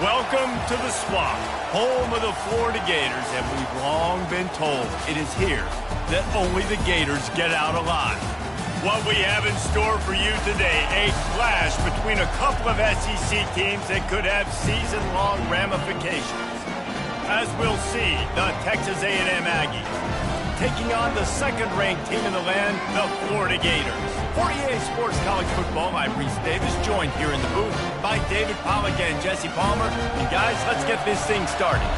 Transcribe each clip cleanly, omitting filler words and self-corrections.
Welcome to the Swamp, home of the Florida Gators, and we've long been told it is here that only the Gators get out alive. What we have in store for you today, a clash between a couple of SEC teams that could have season-long ramifications. As we'll see, the Texas A&M Aggies taking on the second-ranked team in the land, the Florida Gators. For EA Sports College Football, I'm Reese Davis, joined here in the booth by David Pollack and Jesse Palmer. And guys, let's get this thing started.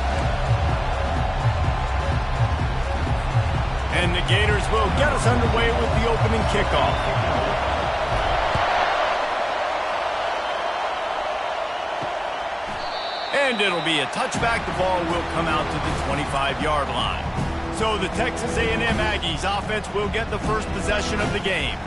And the Gators will get us underway with the opening kickoff. And it'll be a touchback. The ball will come out to the 25-yard line. So the Texas A&M Aggies offense will get the first possession of the game.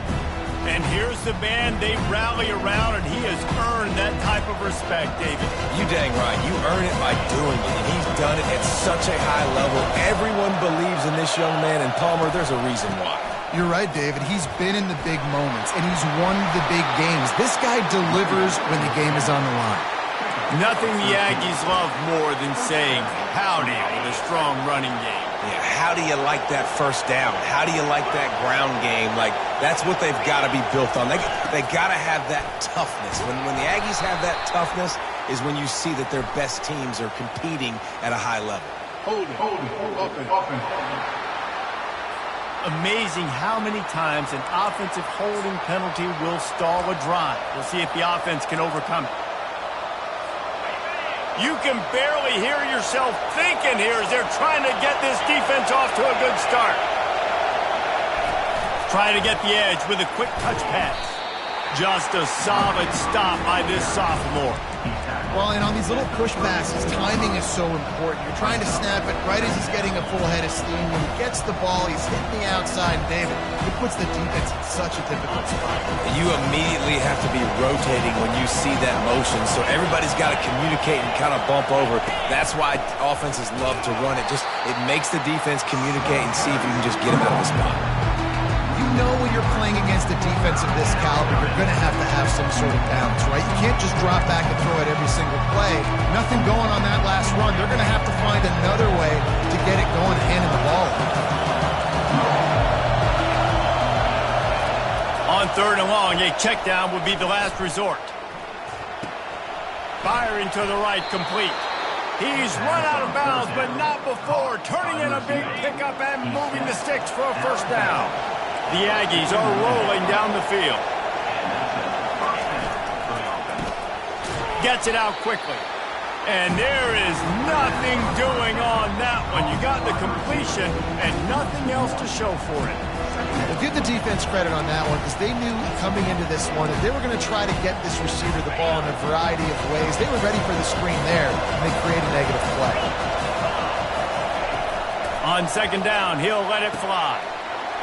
And here's the man they rally around, and he has earned that type of respect, David. You dang right. You earn it by doing it, and he's done it at such a high level. Everyone believes in this young man, and Palmer, there's a reason why. You're right, David. He's been in the big moments, and he's won the big games. This guy delivers when the game is on the line. Nothing the Aggies love more than saying howdy with a strong running game. Yeah, how do you like that first down? How do you like that ground game? Like, that's what they've got to be built on. They got to have that toughness. When the Aggies have that toughness is when you see that their best teams are competing at a high level. Hold it. Amazing how many times an offensive holding penalty will stall a drive. We'll see if the offense can overcome it. You can barely hear yourself thinking here as they're trying to get this defense off to a good start. Trying to get the edge with a quick touch pass. Just a solid stop by this sophomore. Well, and on these little push passes, timing is so important. You're trying to snap it right as he's getting a full head of steam. When he gets the ball, he's hitting the outside. David, it puts the defense in such a difficult spot. You immediately have to be rotating when you see that motion, so everybody's got to communicate and kind of bump over. That's why offenses love to run it. It makes the defense communicate and see if you can just get him out of the spot. You know when you're playing against a defense of this caliber, you're going to have some sort of balance, right? You can't just drop back and throw it every single play. Nothing going on that last run. They're going to have to find another way to get it going, handing the ball. On third and long, a check down would be the last resort. Firing to the right, complete. He's run out of bounds, but not before turning in a big pickup and moving the sticks for a first down. The Aggies are rolling down the field. Gets it out quickly. And there is nothing doing on that one. You got the completion and nothing else to show for it. Well, give the defense credit on that one because they knew coming into this one that they were going to try to get this receiver the ball in a variety of ways. They were ready for the screen there, and they created a negative play. On second down, he'll let it fly.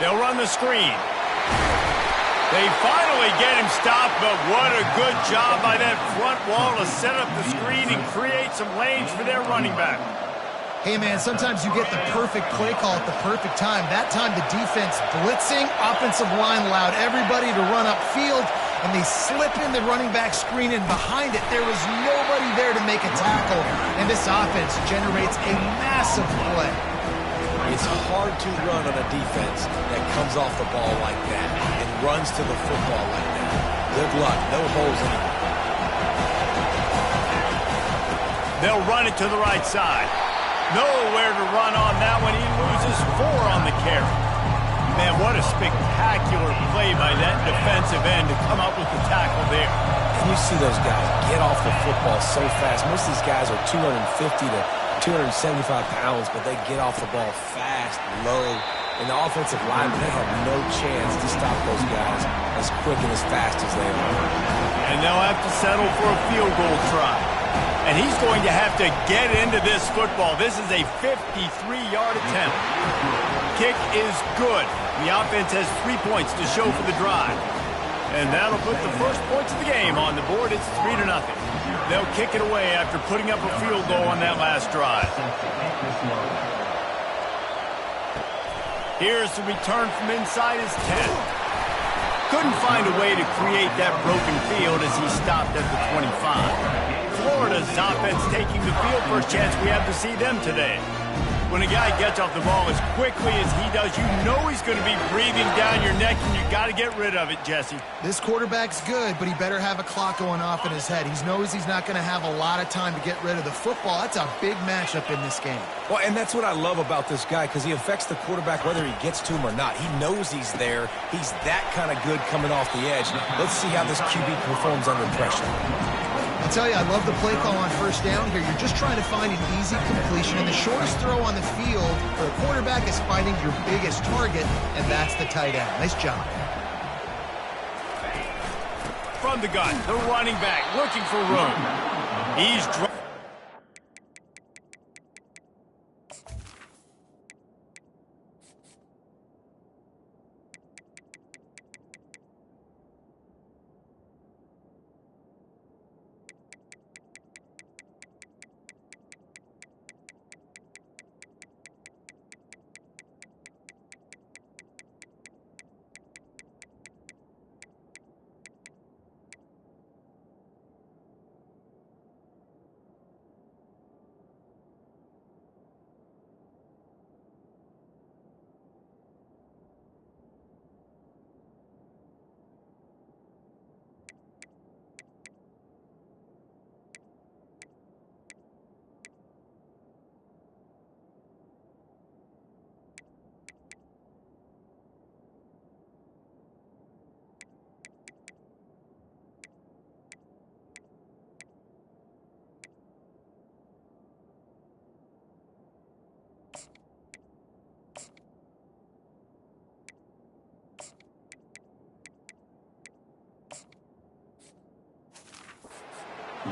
They'll run the screen. They finally get him stopped, but what a good job by that front wall to set up the screen and create some lanes for their running back. Hey, man, sometimes you get the perfect play call at the perfect time. That time the defense blitzing, offensive line allowed everybody to run upfield, and they slip in the running back screen, and behind it there was nobody there to make a tackle, and this offense generates a massive play. It's hard to run on a defense that comes off the ball like that and runs to the football like that. Good luck. No holes anywhere. They'll run it to the right side. Nowhere to run on that one. He loses 4 on the carry. Man, what a spectacular play by that defensive end to come up with the tackle there. And you see those guys get off the football so fast. Most of these guys are 250 to 275 pounds, but they get off the ball fast, low. And the offensive linemen, they have no chance to stop those guys as quick and as fast as they are. And they'll have to settle for a field goal try. And he's going to have to get into this football. This is a 53-yard attempt. Kick is good. The offense has 3 points to show for the drive. And that'll put the first points of the game on the board. It's 3-0. They'll kick it away after putting up a field goal on that last drive. Here's the return from inside his 10. Couldn't find a way to create that broken field as he stopped at the 25. Florida's offense taking the field. First chance we have to see them today. When a guy gets off the ball as quickly as he does, you know he's going to be breathing down your neck, and you got to get rid of it, Jesse. This quarterback's good, but he better have a clock going off in his head. He knows he's not going to have a lot of time to get rid of the football. That's a big matchup in this game. Well, and that's what I love about this guy, because he affects the quarterback whether he gets to him or not. He knows he's there. He's that kind of good coming off the edge. Let's see how this QB performs under pressure. I'll tell you, I love the play call on first down here. You're just trying to find an easy completion, and the shortest throw on the field for a quarterback is finding your biggest target, and that's the tight end. Nice job. From the gun, the running back looking for room. He's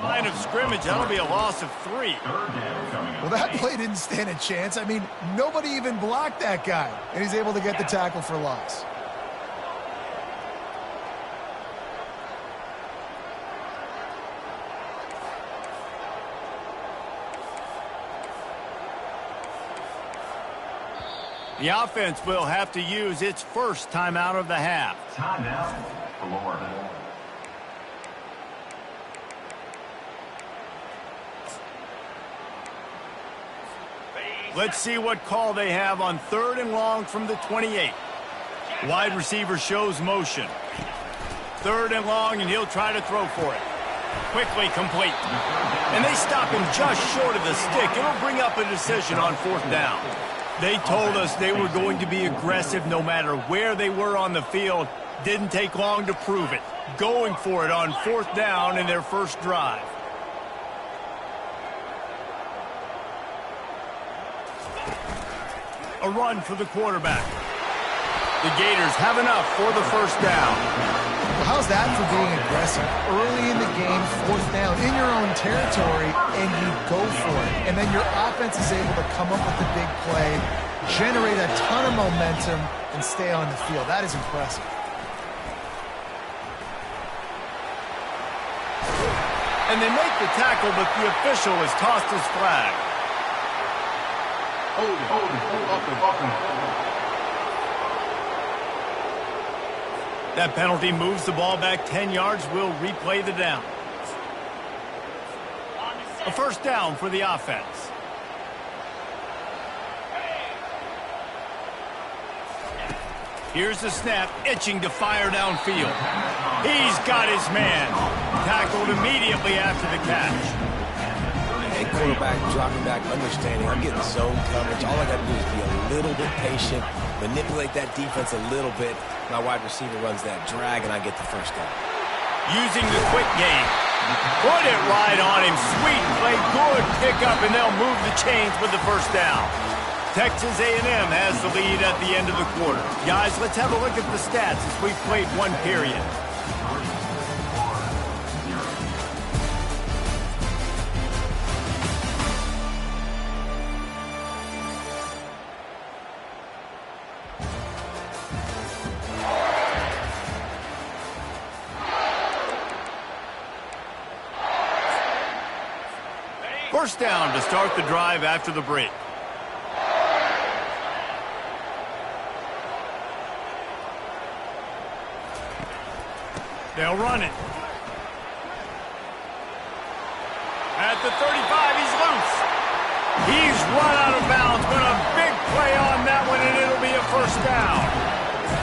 line of scrimmage. That'll be a loss of 3. Well, that play didn't stand a chance. I mean, nobody even blocked that guy, and he's able to get the tackle for loss. The offense will have to use its first timeout of the half. Timeout, Florida. Let's see what call they have on 3rd and long from the 28. Wide receiver shows motion. 3rd and long, and he'll try to throw for it. Quickly complete. And they stop him just short of the stick. It'll bring up a decision on 4th down. They told us they were going to be aggressive no matter where they were on the field. Didn't take long to prove it. Going for it on 4th down in their first drive. A run for the quarterback. The Gators have enough for the first down. Well, how's that for being aggressive? Early in the game, 4th down, in your own territory, and you go for it. And then your offense is able to come up with the big play, generate a ton of momentum, and stay on the field. That is impressive. And they make the tackle, but the official has tossed his flag. Hold it. That penalty moves the ball back 10 yards. We'll replay the down. A first down for the offense. Here's the snap, itching to fire downfield. He's got his man. Tackled immediately after the catch. Hey, quarterback, dropping back, understanding. I'm getting zone coverage. All I got to do is be a little bit patient, manipulate that defense a little bit. My wide receiver runs that drag, and I get the first down. Using the quick game. Put it right on him. Sweet play, good pickup, and they'll move the chains with the first down. Texas A&M has the lead at the end of the quarter. Guys, let's have a look at the stats as we've played one period. First down to start the drive after the break. They'll run it. the 35. He's loose. He's run out of bounds, but a big play on that one, and it'll be a first down.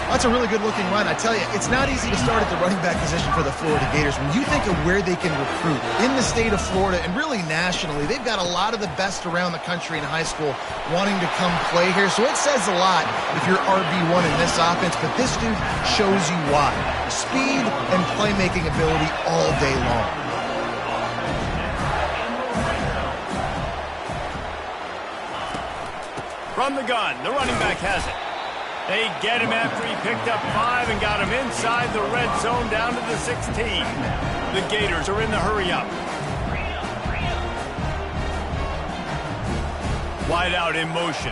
That's a really good-looking run. I tell you, it's not easy to start at the running back position for the Florida Gators. When you think of where they can recruit in the state of Florida and really nationally, they've got a lot of the best around the country in high school wanting to come play here. So it says a lot if you're RB1 in this offense, but this dude shows you why. Speed and playmaking ability all day long. From the gun, the running back has it. They get him after he picked up 5 and got him inside the red zone down to the 16. The Gators are in the hurry-up. Wide out in motion.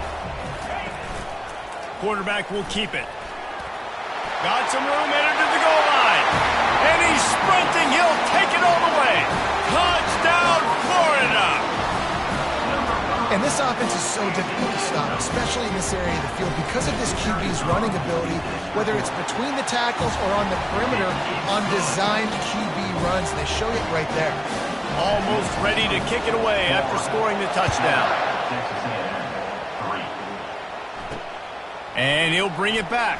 Quarterback will keep it. Got some room, headed to the goal line. And he's sprinting. He'll take it all the way. Touchdown, Florida! And this offense is so difficult to stop, especially in this area of the field, because of this QB's running ability, whether it's between the tackles or on the perimeter on designed QB runs. They show it right there. Almost ready to kick it away after scoring the touchdown. And he'll bring it back.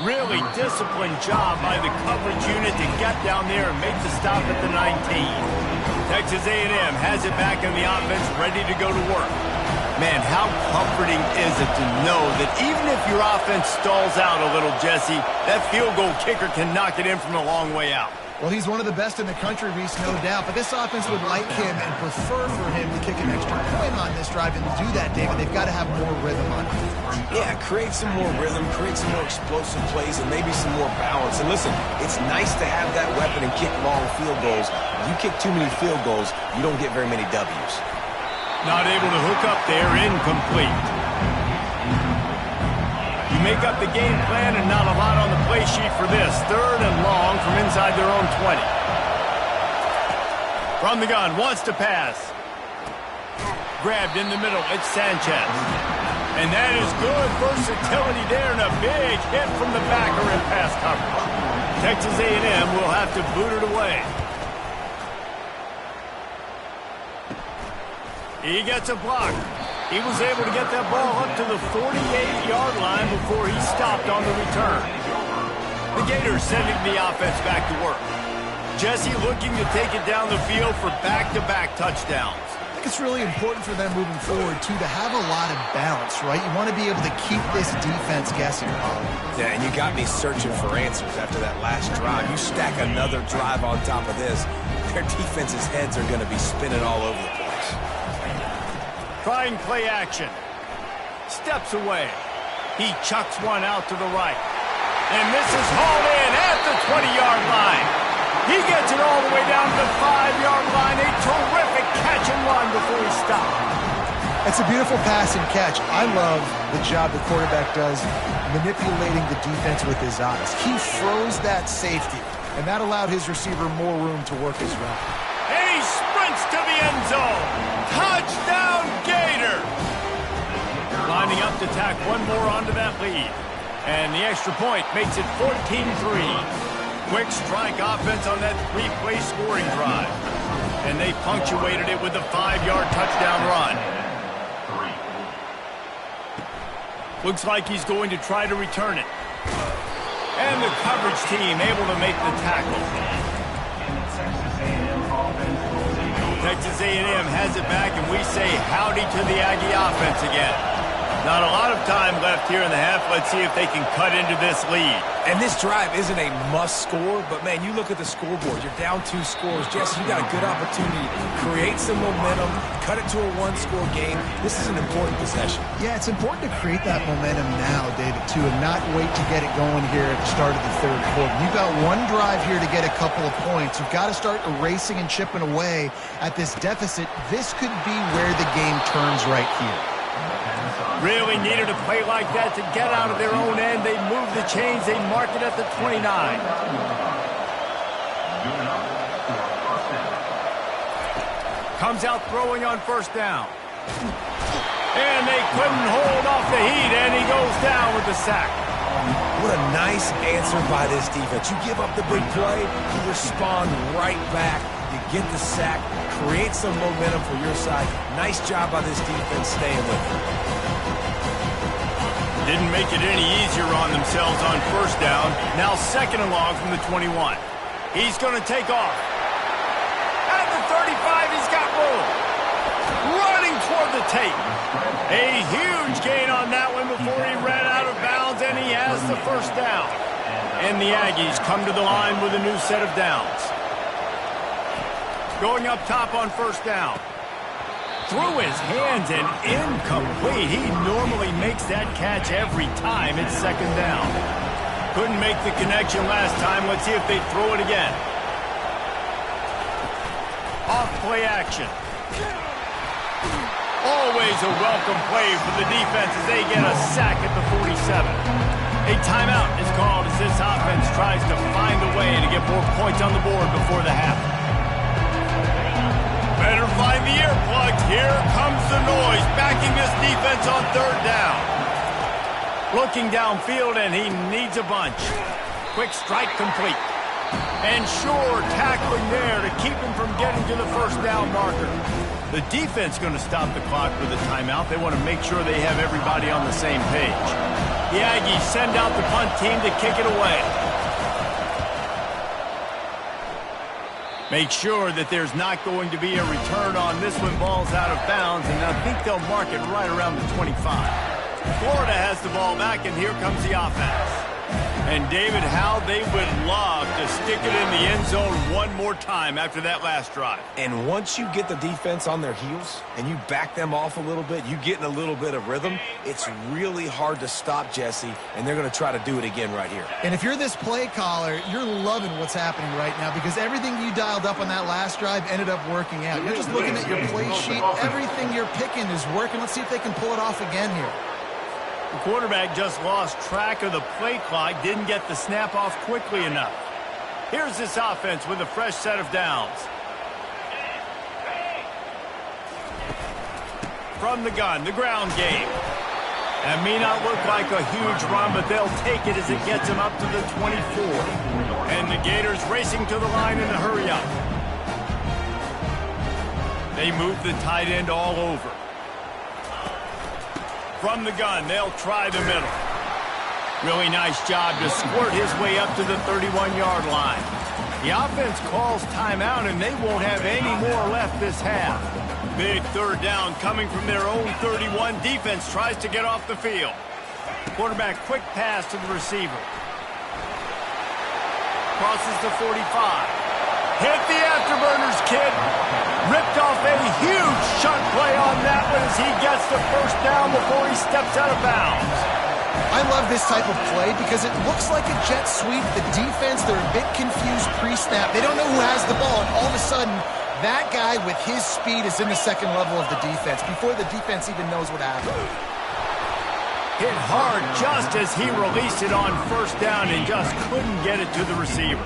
Really disciplined job by the coverage unit to get down there and make the stop at the 19. Texas A&M has it back in the offense, ready to go to work. Man, how comforting is it to know that even if your offense stalls out a little, Jesse, that field goal kicker can knock it in from a long way out. Well, he's one of the best in the country, Reese, no doubt. But this offense would like him and prefer for him to kick an extra point on this drive. And to do that, David, they've got to have more rhythm on it. Yeah, create some more rhythm, create some more explosive plays, and maybe some more balance. And listen, it's nice to have that weapon and kick long field goals. You kick too many field goals, you don't get very many W's. Not able to hook up there, incomplete. You make up the game plan and not a lot on the play sheet for this. 3rd and long from inside their own 20. From the gun, wants to pass. Grabbed in the middle, it's Sanchez. And that is good versatility there and a big hit from the backer in pass coverage. Texas A&M will have to boot it away. He gets a block. He was able to get that ball up to the 48-yard line before he stopped on the return. The Gators sending the offense back to work. Jesse looking to take it down the field for back-to-back touchdowns. I think it's really important for them moving forward, too, to have a lot of balance, right? You want to be able to keep this defense guessing. Yeah, and you got me searching for answers after that last drive. You stack another drive on top of this, their defense's heads are going to be spinning all over the place. Trying play action. Steps away. He chucks one out to the right. And this is hauled in at the 20-yard line. He gets it all the way down to the 5-yard line. A terrific catch and run before he stopped. It's a beautiful pass and catch. I love the job the quarterback does manipulating the defense with his eyes. He froze that safety, and that allowed his receiver more room to work his route. And he sprints to the end zone. Touchdown, Gator! Lining up to tack one more onto that lead. And the extra point makes it 14-3. Quick strike offense on that 3-play scoring drive. And they punctuated it with a 5-yard touchdown run. Looks like he's going to try to return it. And the coverage team able to make the tackle. Texas A&M has it back, and we say howdy to the Aggie offense again. Not a lot of time left here in the half. Let's see if they can cut into this lead. And this drive isn't a must score, but man, you look at the scoreboard. You're down 2 scores. Jesse, you got a good opportunity to create some momentum, cut it to a 1-score game. This is an important possession. Yeah, it's important to create that momentum now, David, too, and not wait to get it going here at the start of the 3rd quarter. You've got one drive here to get a couple of points. You've got to start erasing and chipping away at this deficit. This could be where the game turns right here. Really needed a play like that to get out of their own end. They move the chains. They mark it at the 29. Comes out throwing on 1st down. And they couldn't hold off the heat, and he goes down with the sack. What a nice answer by this defense. You give up the big play, you respond right back. You get the sack, create some momentum for your side. Nice job by this defense staying with it. Didn't make it any easier on themselves on first down. Now second and long from the 21. He's going to take off. At the 35, he's got room. Running toward the tape. A huge gain on that one before he ran out of bounds, and he has the first down. And the Aggies come to the line with a new set of downs. Going up top on first down. Through his hands and incomplete. He normally makes that catch every time it's second down. Couldn't make the connection last time. Let's see if they throw it again. Off play action. Always a welcome play for the defense as they get a sack at the 47. A timeout is called as this offense tries to find a way to get more points on the board before the half. Better find the earplugs. Here comes the noise, backing this defense on third down. Looking downfield, and he needs a bunch. Quick strike complete. And sure, tackling there to keep him from getting to the first down marker. The defense going to stop the clock with a timeout. They want to make sure they have everybody on the same page. The Aggies send out the punt team to kick it away. Make sure that there's not going to be a return on this one. Ball's out of bounds, and I think they'll mark it right around the 25. Florida has the ball back, and here comes the offense. And, David, how they would love to stick it in the end zone one more time after that last drive. And once you get the defense on their heels and you back them off a little bit, you get in a little bit of rhythm, it's really hard to stop, Jesse, and they're going to try to do it again right here. And if you're this play caller, you're loving what's happening right now because everything you dialed up on that last drive ended up working out. You're just looking at your play sheet. Everything you're picking is working. Let's see if they can pull it off again here. The quarterback just lost track of the play clock, didn't get the snap off quickly enough. Here's this offense with a fresh set of downs. From the gun, the ground game. That may not look like a huge run, but they'll take it as it gets them up to the 24. And the Gators racing to the line in a hurry up. They move the tight end all over. From the gun, they'll try the middle. Really nice job to squirt his way up to the 31-yard line. The offense calls timeout, and they won't have any more left this half. Big third down coming from their own 31. Defense tries to get off the field. Quarterback quick pass to the receiver. Crosses the 45. Hit the afterburners, kid. Ripped off a huge chunk play on that one as he gets the first down before he steps out of bounds. I love this type of play because it looks like a jet sweep. The defense, they're a bit confused pre-snap. They don't know who has the ball, and all of a sudden, that guy with his speed is in the second level of the defense before the defense even knows what happened. Hit hard just as he released it on first down and just couldn't get it to the receiver.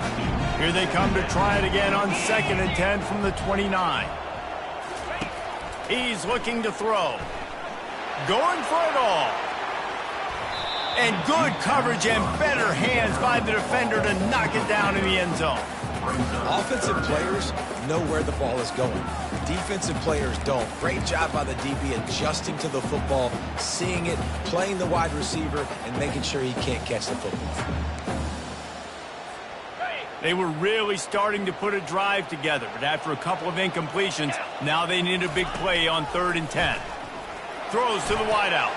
Here they come to try it again on 2nd and 10 from the 29. He's looking to throw. Going for it all. And good coverage and better hands by the defender to knock it down in the end zone. Offensive players know where the ball is going. Defensive players don't. Great job by the DB adjusting to the football, seeing it, playing the wide receiver, and making sure he can't catch the football. They were really starting to put a drive together, but after a couple of incompletions, now they need a big play on 3rd and 10. Throws to the wideout.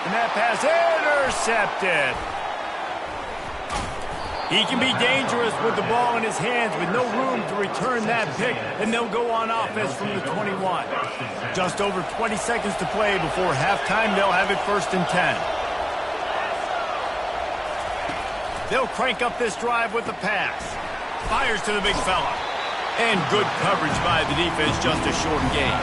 And that pass intercepted. He can be dangerous with the ball in his hands with no room to return that pick, and they'll go on offense from the 21. Just over 20 seconds to play before halftime. They'll have it 1st and 10. They'll crank up this drive with the pass. Fires to the big fella. And good coverage by the defense, just a short gain.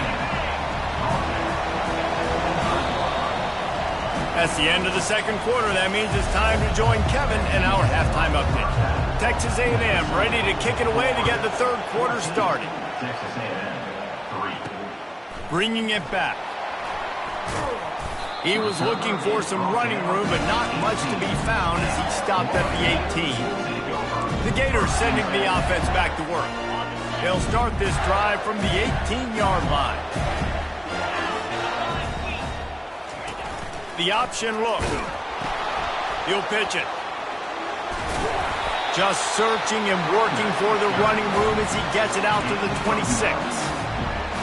That's the end of the second quarter. That means it's time to join Kevin and our halftime update. Texas A&M ready to kick it away to get the third quarter started. Texas A&M 3. Bringing it back. He was looking for some running room, but not much to be found as he stopped at the 18. The Gators sending the offense back to work. They'll start this drive from the 18-yard line. The option look. He'll pitch it. Just searching and working for the running room as he gets it out to the 26.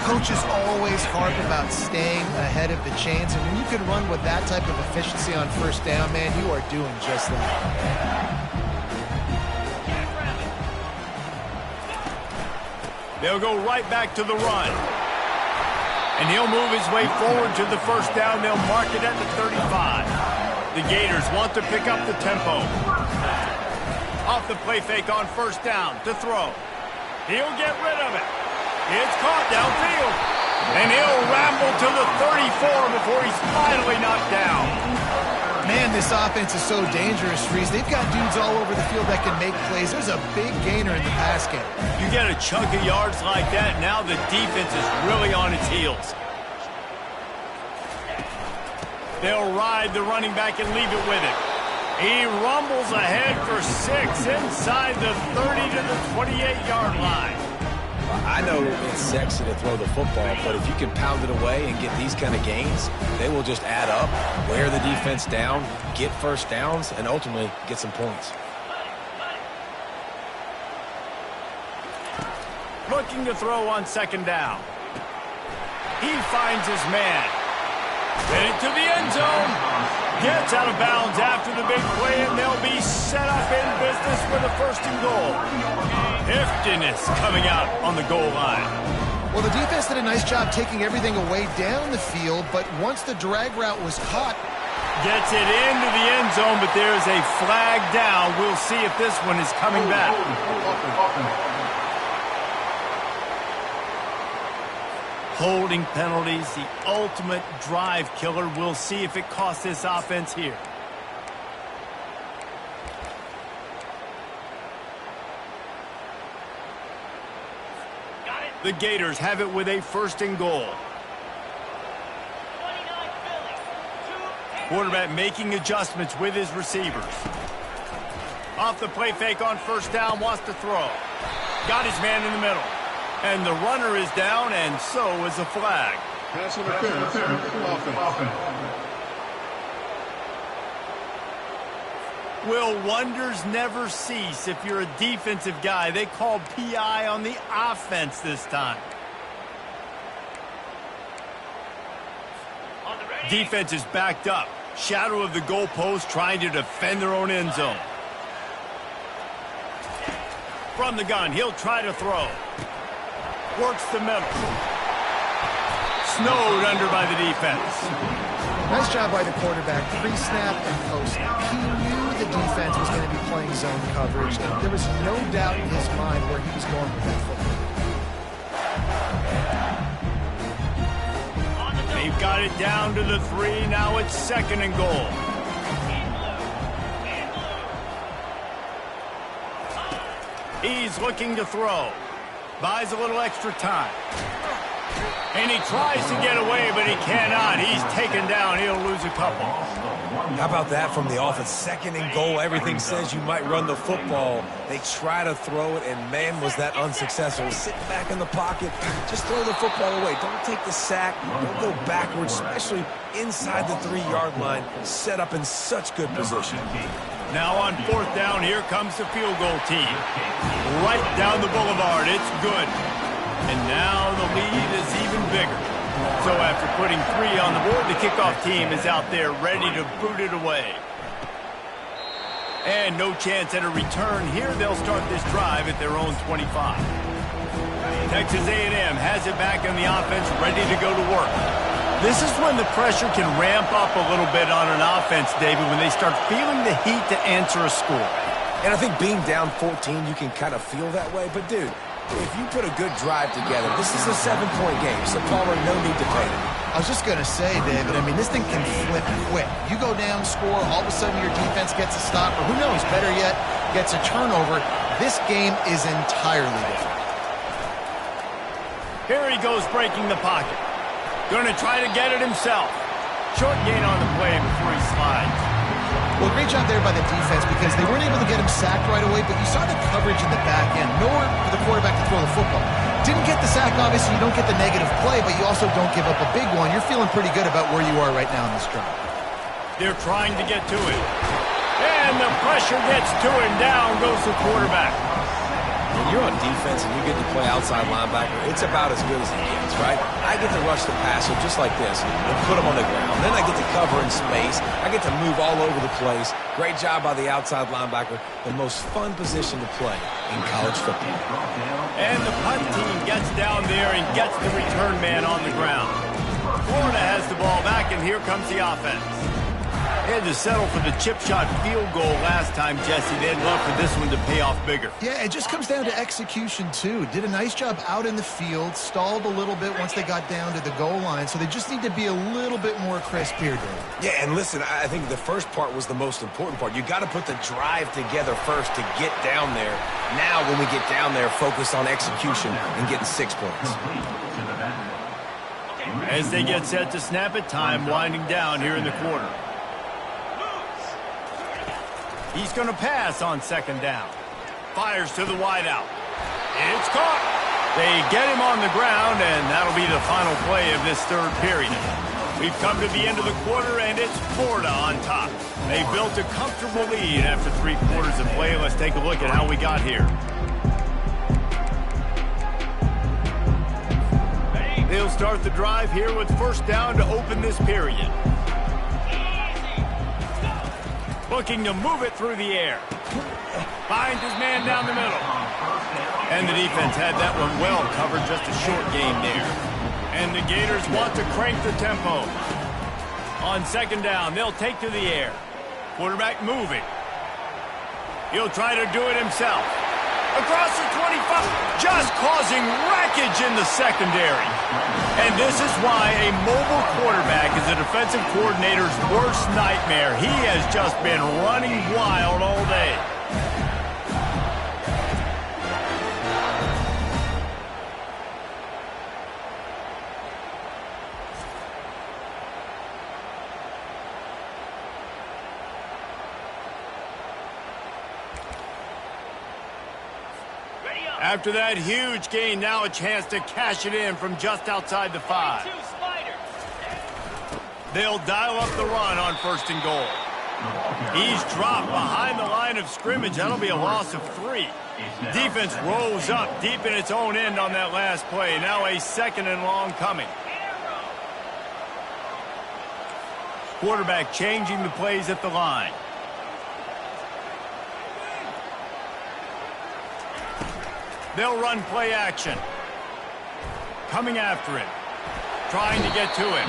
Coaches always harp about staying ahead of the chains, and when you can run with that type of efficiency on first down, man, you are doing just that. They'll go right back to the run. And he'll move his way forward to the first down. They'll mark it at the 35. The Gators want to pick up the tempo. Off the play fake on first down to throw. He'll get rid of it. It's caught downfield. And he'll ramble to the 34 before he's finally knocked down. Man, this offense is so dangerous, Reese. They've got dudes all over the field that can make plays. There's a big gainer in the pass game. You get a chunk of yards like that, now the defense is really on its heels. They'll ride the running back and leave it with him. He rumbles ahead for 6 inside the 30 to the 28-yard line. I know it's sexy to throw the football, but if you can pound it away and get these kind of gains, they will just add up, wear the defense down, get first downs, and ultimately get some points. Looking to throw on second down. He finds his man. Into the end zone. Gets out of bounds after the big play, and they'll be set up in business for the first and goal. Heftiness coming out on the goal line. Well, the defense did a nice job taking everything away down the field, but once the drag route was caught, gets it into the end zone, but there's a flag down. We'll see if this one is coming back. Holding penalties, the ultimate drive killer. We'll see if it costs this offense here. The Gators have it with a first and goal. Quarterback making adjustments with his receivers. Off the play fake on first down, wants to throw. Got his man in the middle. And the runner is down, and so is a flag. Pass interference. Offense. Will wonders never cease if you're a defensive guy? They called PI on the offense this time. Defense is backed up. Shadow of the goalpost trying to defend their own end zone. From the gun, he'll try to throw. Works the middle. Snowed under by the defense. Nice job by the quarterback, pre-snap and post-snap. He knew the defense was going to be playing zone coverage, and there was no doubt in his mind where he was going with that football. They've got it down to the 3. Now it's second and goal. He's looking to throw. Buys a little extra time. And he tries to get away, but he cannot. He's taken down. He'll lose a couple. How about that from the offense? Second and goal. Everything says you might run the football. They try to throw it, and man, was that unsuccessful. Sitting back in the pocket, just throw the football away. Don't take the sack. Don't go backwards, especially inside the 3-yard line. Set up in such good position. Now on fourth down, here comes the field goal team. Right down the boulevard. It's good. And now the lead is even bigger. So after putting 3 on the board, the kickoff team is out there ready to boot it away. And no chance at a return here. They'll start this drive at their own 25. Texas A&M has it back on the offense, ready to go to work. This is when the pressure can ramp up a little bit on an offense, David, when they start feeling the heat to answer a score. And I think being down 14, you can kind of feel that way. But, dude, if you put a good drive together, this is a 7-point game. So, Palmer, no need to panic. I was just going to say, David, I mean, this thing can flip quick. You go down, score, all of a sudden your defense gets a stop, or who knows, better yet, gets a turnover. This game is entirely different. Here he goes breaking the pocket. Going to try to get it himself. Short gain on the play before he slides. Well, great job there by the defense because they weren't able to get him sacked right away, but you saw the coverage in the back end. Nowhere for the quarterback to throw the football. Didn't get the sack, obviously. You don't get the negative play, but you also don't give up a big one. You're feeling pretty good about where you are right now in this drive. They're trying to get to him. And the pressure gets to him. Down goes the quarterback. When you're on defense and you get to play outside linebacker, it's about as good as it gets, right? I get to rush the passer just like this and put him on the ground. Then I get to cover in space. I get to move all over the place. Great job by the outside linebacker. The most fun position to play in college football. And the punt team gets down there and gets the return man on the ground. Florida has the ball back, and here comes the offense. They had to settle for the chip shot field goal last time, Jesse. They'd love for this one to pay off bigger. Yeah, it just comes down to execution, too. Did a nice job out in the field, stalled a little bit once they got down to the goal line, so they just need to be a little bit more crisp here, Dave. Yeah, and listen, I think the first part was the most important part. You got to put the drive together first to get down there. Now, when we get down there, focus on execution and getting 6 points. As they get set to snap it, time winding down here in the quarter. He's going to pass on second down. Fires to the wideout. It's caught. They get him on the ground, and that'll be the final play of this third period. We've come to the end of the quarter, and it's Florida on top. They built a comfortable lead after 3 quarters of play. Let's take a look at how we got here. They'll start the drive here with first down to open this period. Looking to move it through the air. Finds his man down the middle. And the defense had that one well covered, just a short game there. And the Gators want to crank the tempo. On second down, they'll take to the air. Quarterback moving. He'll try to do it himself. Across the 25, just causing wreckage in the secondary. And this is why a mobile quarterback is a defensive coordinator's worst nightmare. He has just been running wild all day. After that huge gain, now a chance to cash it in from just outside the 5. They'll dial up the run on first and goal. He's dropped behind the line of scrimmage. That'll be a loss of 3. Defense rose up deep in its own end on that last play. Now a second and long coming. Quarterback changing the plays at the line. They'll run play action. Coming after it. Trying to get to him.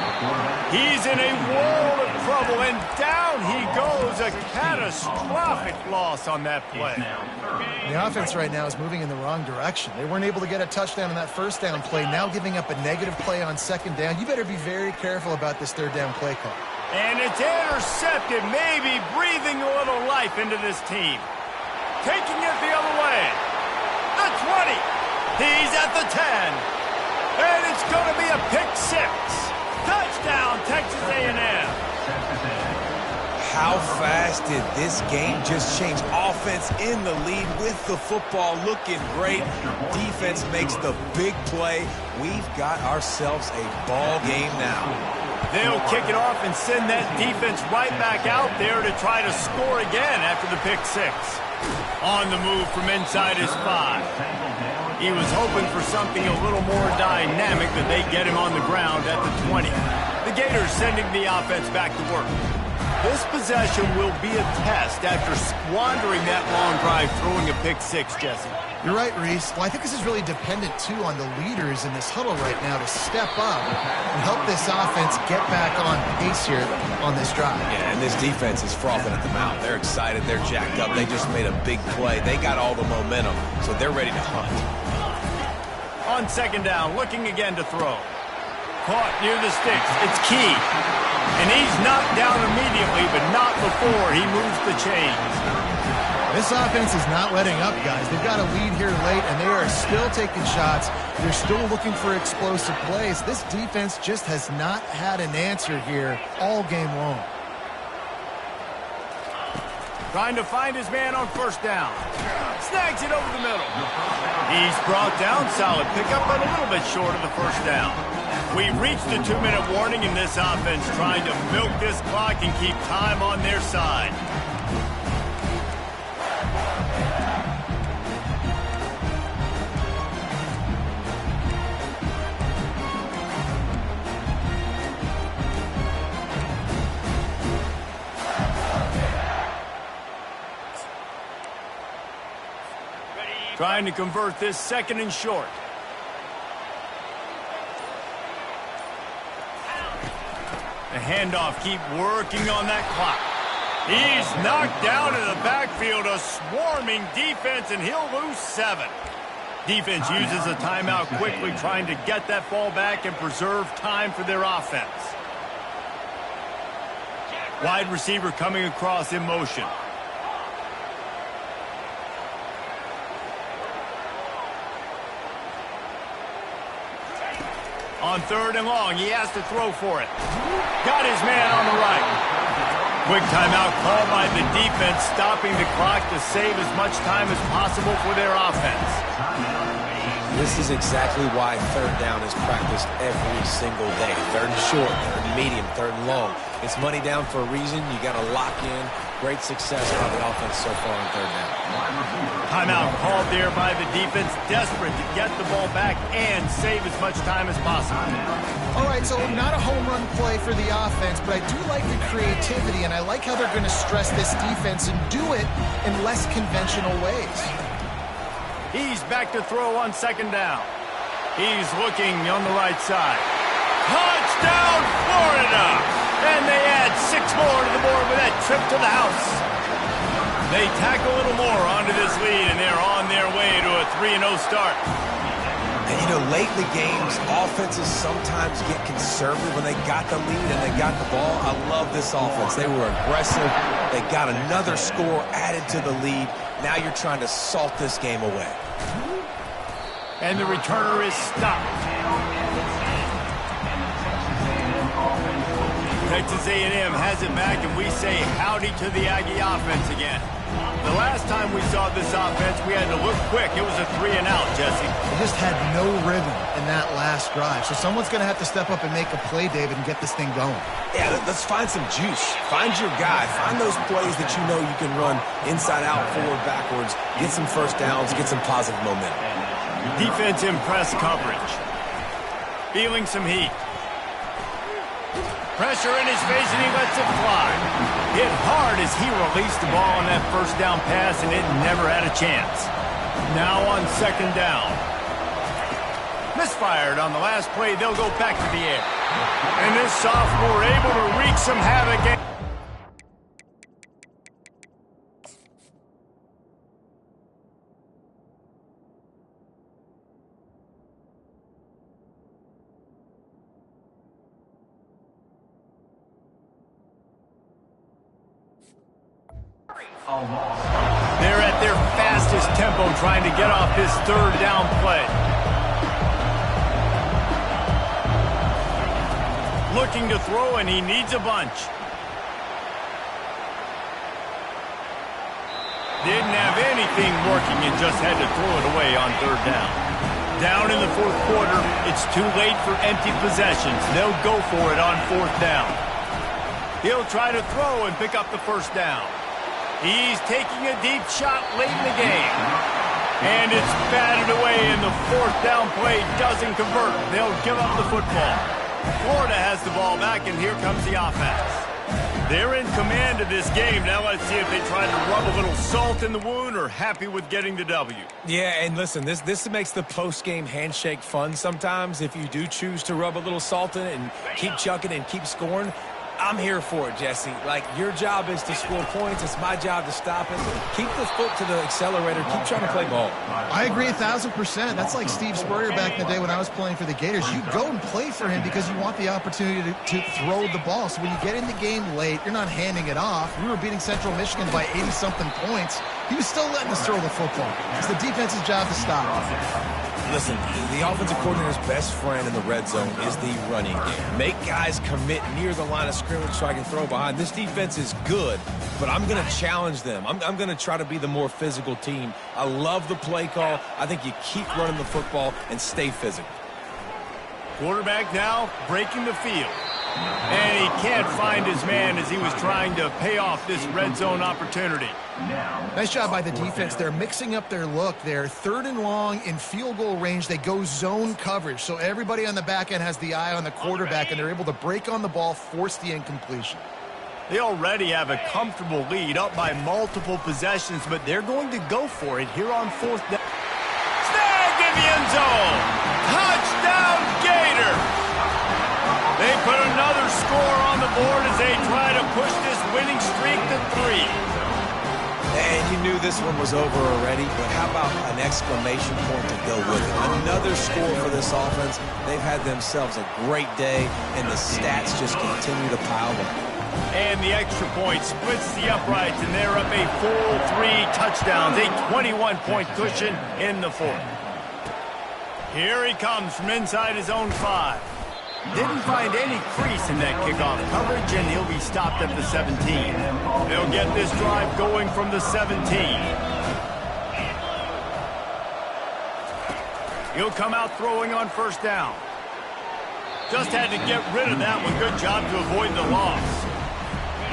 He's in a world of trouble, and down he goes. A catastrophic loss on that play. The offense right now is moving in the wrong direction. They weren't able to get a touchdown on that first down play, now giving up a negative play on second down. You better be very careful about this third down play call. And it's intercepted, maybe breathing a little life into this team. Taking it the other way. The 20. He's at the 10. And it's going to be a pick 6. Touchdown, Texas A&M. How fast did this game just change? Offense in the lead with the football, looking great. Defense makes the big play. We've got ourselves a ball game now. They'll kick it off and send that defense right back out there to try to score again after the pick 6. On the move from inside his 5. He was hoping for something a little more dynamic, but they get him on the ground at the 20. The Gators sending the offense back to work. This possession will be a test after squandering that long drive, throwing a pick 6, Jesse. You're right, Reese. Well, I think this is really dependent, too, on the leaders in this huddle right now to step up and help this offense get back on pace here on this drive. Yeah, and this defense is frothing at the mouth. They're excited. They're jacked up. They just made a big play. They got all the momentum, so they're ready to hunt. On second down, looking again to throw. Caught near the sticks. It's key. And he's knocked down immediately, but not before he moves the chains. This offense is not letting up, guys. They've got a lead here late, and they are still taking shots. They're still looking for explosive plays. This defense just has not had an answer here all game long. Trying to find his man on first down. Snags it over the middle. He's brought down. Solid pickup, but a little bit short of the first down. We've reached the 2-minute warning in this offense, trying to milk this clock and keep time on their side. Trying to convert this 2nd and short. The handoff, keep working on that clock. He's knocked down in the backfield, a swarming defense, and he'll lose 7. Defense uses a timeout quickly, trying to get that ball back and preserve time for their offense. Wide receiver coming across in motion. On 3rd and long, he has to throw for it. Got his man on the right. Quick timeout called by the defense, stopping the clock to save as much time as possible for their offense. This is exactly why 3rd down is practiced every single day. 3rd and short, 3rd and medium, 3rd and long. It's money down for a reason. You got to lock in. Great success by the offense so far on 3rd down. Timeout called there by the defense, desperate to get the ball back and save as much time as possible. All right, so not a home run play for the offense, but I do like the creativity, and I like how they're going to stress this defense and do it in less conventional ways. He's back to throw on 2nd down. He's looking on the right side. Touchdown, Florida! And they add 6 more to the board with that trip to the house. They tack a little more onto this lead, and they're on their way to a 3-0 start. And, you know, late in the games, offenses sometimes get conservative when they got the lead and they got the ball. I love this offense. They were aggressive. They got another score added to the lead. Now you're trying to salt this game away. And the returner is stopped. Texas A&M has it back, and we say howdy to the Aggie offense again. The last time we saw this offense, we had to look quick. It was a 3-and-out, Jesse. They just had no rhythm in that last drive. So someone's going to have to step up and make a play, David, and get this thing going. Yeah, let's find some juice. Find your guy. Find those plays that you know you can run inside out, forward, backwards, get some first downs, get some positive momentum. Defense in press coverage. Feeling some heat. Pressure in his face, and he lets it fly. Hit hard as he released the ball on that first down pass, and it never had a chance. Now on 2nd down. Misfired on the last play. They'll go back to the air. And this sophomore able to wreak some havoc. They're at their fastest tempo trying to get off this 3rd down play. Looking to throw, and he needs a bunch. Didn't have anything working and just had to throw it away on 3rd down. Down in the 4th quarter, it's too late for empty possessions. They'll go for it on 4th down. He'll try to throw and pick up the first down. He's taking a deep shot late in the game. And it's batted away, and the 4th down play doesn't convert. They'll give up the football. Florida has the ball back, and here comes the offense. They're in command of this game. Now let's see if they try to rub a little salt in the wound or happy with getting the W. Yeah, and listen, this makes the post-game handshake fun sometimes. If you do choose to rub a little salt in it and keep chucking and keep scoring, I'm here for it, Jesse. Like, your job is to score points. It's my job to stop it. Keep the foot to the accelerator. Keep trying to play ball. I agree 1,000%. That's like Steve Spurrier back in the day when I was playing for the Gators. You go and play for him because you want the opportunity to throw the ball. So when you get in the game late, you're not handing it off. We were beating Central Michigan by 80-something points He was still letting us throw the football. It's the defense's job to stop him. Listen, the offensive coordinator's best friend in the red zone is the running game. Make guys commit near the line of scrimmage so I can throw behind. This defense is good, but I'm going to challenge them. I'm going to try to be the more physical team. I love the play call. I think you keep running the football and stay physical. Quarterback now breaking the field. And he can't find his man as he was trying to pay off this red zone opportunity. Nice job by the defense. They're mixing up their look. They're 3rd and long in field goal range. They go zone coverage. So everybody on the back end has the eye on the quarterback, and they're able to break on the ball, force the incompletion. They already have a comfortable lead up by multiple possessions, but they're going to go for it here on 4th down. Snagged in the end zone. Touchdown, Gator. They put another score on the board as they try to push this winning streak to 3. And you knew this one was over already, but how about an exclamation point to go with it? Another score for this offense. They've had themselves a great day, and the stats just continue to pile up. And the extra point splits the uprights, and they're up a full 3 touchdowns, a 21-point cushion in the 4th. Here he comes from inside his own 5. Didn't find any crease in that kickoff coverage, and he'll be stopped at the 17. They'll get this drive going from the 17. He'll come out throwing on 1st down. Just had to get rid of that one. Good job to avoid the loss.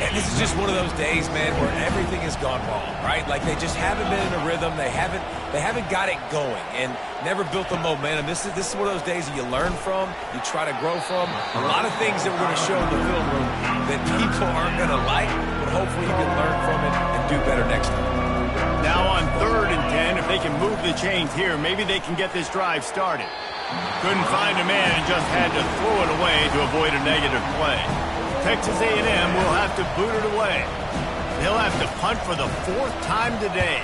And this is just one of those days, man, where everything has gone wrong, right? Like they just haven't been in a rhythm. They haven't got it going and never built the momentum. This is one of those days that you learn from, you try to grow from. A lot of things that we're going to show in the film room that people aren't going to like, but hopefully you can learn from it and do better next time. Now on 3rd and 10, if they can move the chains here, maybe they can get this drive started. Couldn't find a man and just had to throw it away to avoid a negative play. Texas A&M will have to boot it away. They'll have to punt for the 4th time today.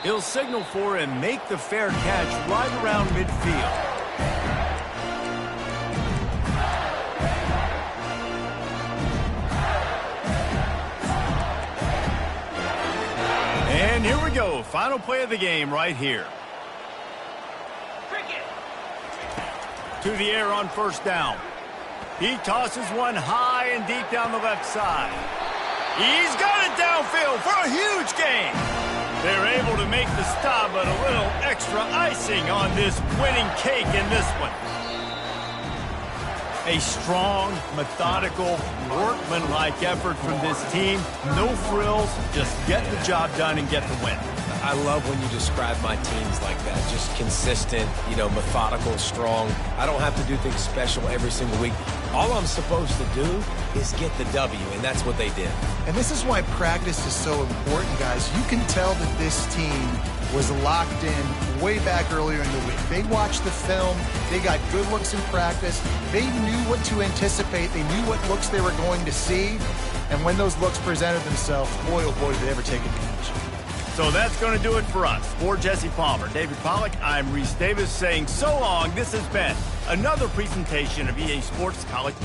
He'll signal for and make the fair catch right around midfield. And here we go. Final play of the game right here. To the air on 1st down. He tosses one high and deep down the left side. He's got it downfield for a huge gain. They're able to make the stop, but a little extra icing on this winning cake in this one. A strong, methodical, workmanlike effort from this team. No frills, just get the job done and get the win. I love when you describe my teams like that. Just consistent, methodical, strong. I don't have to do things special every single week. All I'm supposed to do is get the W, and that's what they did. And this is why practice is so important, guys. You can tell that this team was locked in way back earlier in the week. They watched the film. They got good looks in practice. They knew what to anticipate. They knew what looks they were going to see. And when those looks presented themselves, boy, oh boy, did they ever take advantage. So that's going to do it for us. For Jesse Palmer, David Pollack, I'm Reese Davis saying so long. This has been another presentation of EA Sports College.